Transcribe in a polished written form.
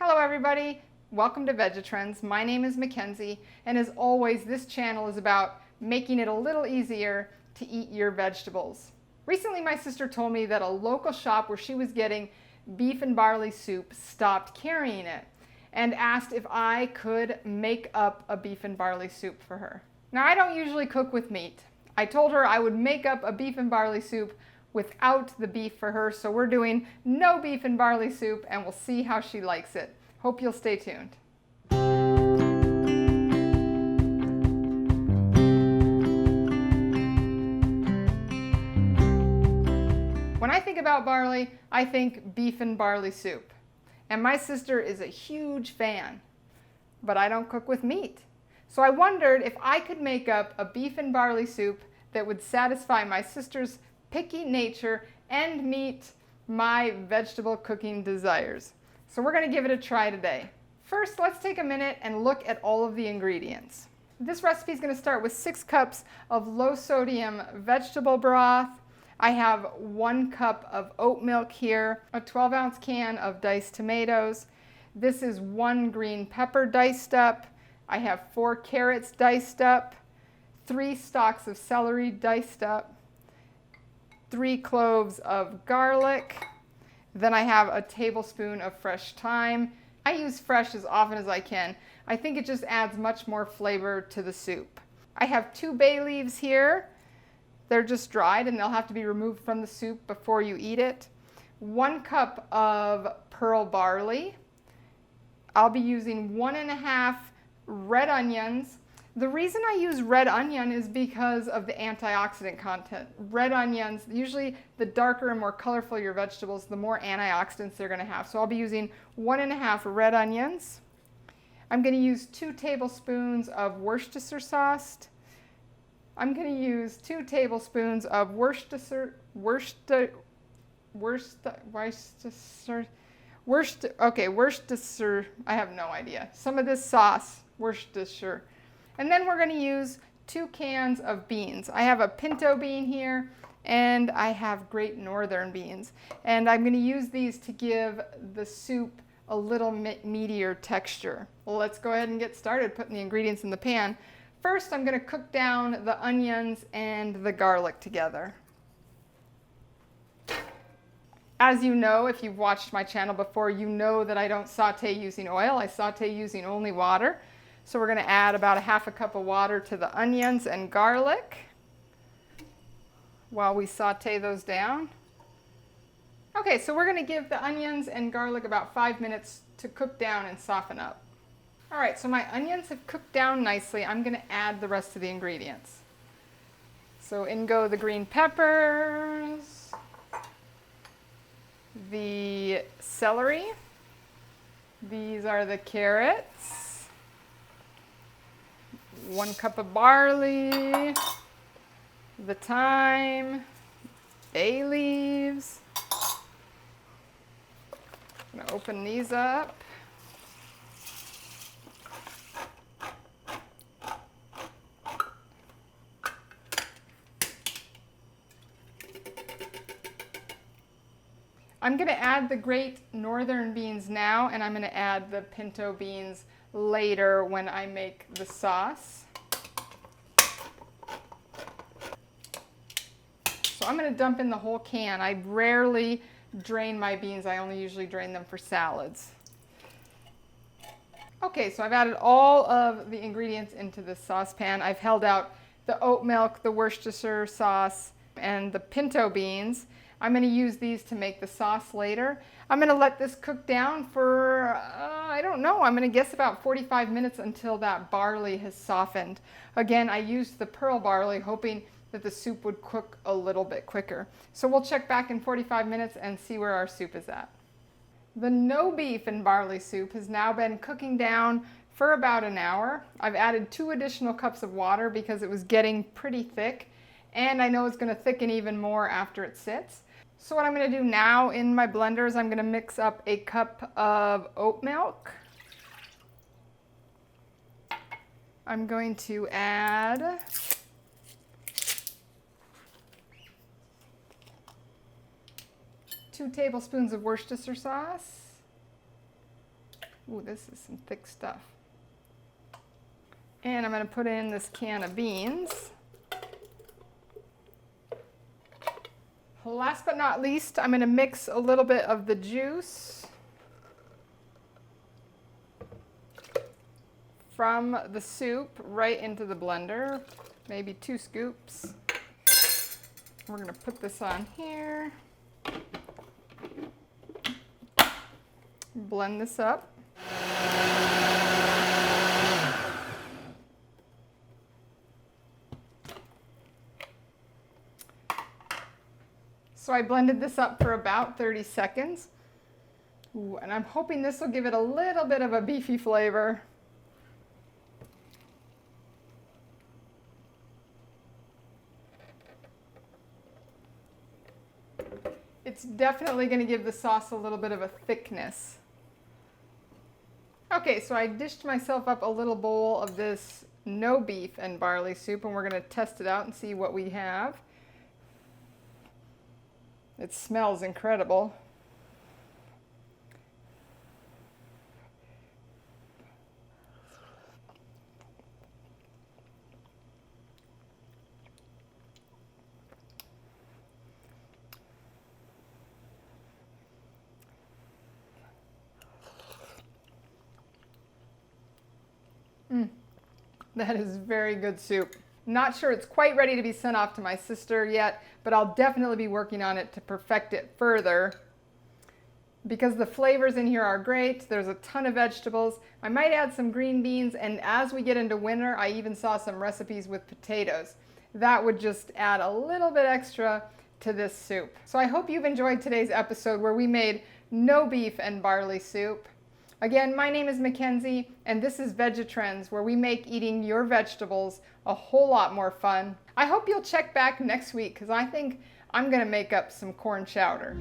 Hello everybody, welcome to VegaTrends. My name is Mackenzie, and as always this channel is about making it a little easier to eat your vegetables. Recently my sister told me that a local shop where she was getting beef and barley soup stopped carrying it and asked if I could make up a beef and barley soup for her. Now I don't usually cook with meat. I told her I would make up a beef and barley soup without the beef for her, so we're doing no beef and barley soup and we'll see how she likes it. Hope you'll stay tuned. When I think about barley, I think beef and barley soup. And my sister is a huge fan, but I don't cook with meat. So I wondered if I could make up a beef and barley soup that would satisfy my sister's picky nature and meet my vegetable cooking desires. So we're going to give it a try today. First, let's take a minute and look at all of the ingredients. This recipe is going to start with 6 cups of low sodium vegetable broth. I have 1 cup of oat milk here, a 12-ounce can of diced tomatoes. This is 1 green pepper diced up. I have 4 carrots diced up, 3 stalks of celery diced up, 3 cloves of garlic. Then I have a tablespoon of fresh thyme. I use fresh as often as I can. I think it just adds much more flavor to the soup. I have 2 bay leaves here. They're just dried and they'll have to be removed from the soup before you eat it. 1 cup of pearl barley. I'll be using 1½ red onions. The reason I use red onion is because of the antioxidant content. Red onions, usually the darker and more colorful your vegetables, the more antioxidants they're going to have. So I'll be using 1½ red onions. I'm going to use 2 tablespoons of Worcestershire sauce. I'm going to use 2 tablespoons of Worcestershire, I have no idea. Some of this sauce, Worcestershire. And then we're going to use 2 cans of beans. I have a pinto bean here and I have Great Northern beans. And I'm going to use these to give the soup a little meatier texture. Well, let's go ahead and get started putting the ingredients in the pan. First, I'm going to cook down the onions and the garlic together. As you know, if you've watched my channel before, you know that I don't saute using oil. I saute using only water. So we're going to add about ½ cup of water to the onions and garlic while we saute those down. Okay, so we're going to give the onions and garlic about 5 minutes to cook down and soften up. All right, so my onions have cooked down nicely. I'm going to add the rest of the ingredients. So in go the green peppers, the celery, these are the carrots, 1 cup of barley, the thyme, bay leaves. I'm going to open these up. I'm going to add the Great Northern beans now, and I'm going to add the pinto beans later when I make the sauce. So I'm going to dump in the whole can. I rarely drain my beans. I only usually drain them for salads. Okay, so I've added all of the ingredients into this saucepan. I've held out the oat milk, the Worcestershire sauce, and the pinto beans. I'm going to use these to make the sauce later. I'm going to let this cook down for, I don't know, I'm going to guess about 45 minutes until that barley has softened. Again, I used the pearl barley hoping that the soup would cook a little bit quicker. So we'll check back in 45 minutes and see where our soup is at. The no beef and barley soup has now been cooking down for about an hour. I've added 2 additional cups of water because it was getting pretty thick, and I know it's going to thicken even more after it sits. So what I'm going to do now in my blender is I'm going to mix up a cup of oat milk. I'm going to add 2 tablespoons of Worcestershire sauce, Ooh, this is some thick stuff. And I'm going to put in this can of beans. Last but not least, I'm going to mix a little bit of the juice from the soup right into the blender, maybe 2 scoops. We're going to put this on here. Blend this up. So I blended this up for about 30 seconds. Ooh, and I'm hoping this will give it a little bit of a beefy flavor. It's definitely going to give the sauce a little bit of a thickness. Okay, so I dished myself up a little bowl of this no beef and barley soup, and we're going to test it out and see what we have. It smells incredible. That is very good soup. Not sure it's quite ready to be sent off to my sister yet, but I'll definitely be working on it to perfect it further. Because the flavors in here are great, there's a ton of vegetables. I might add some green beans, and as we get into winter, I even saw some recipes with potatoes. That would just add a little bit extra to this soup. So I hope you've enjoyed today's episode where we made no beef and barley soup. Again, my name is Mackenzie, and this is Vegetrends, where we make eating your vegetables a whole lot more fun. I hope you'll check back next week, because I think I'm going to make up some corn chowder.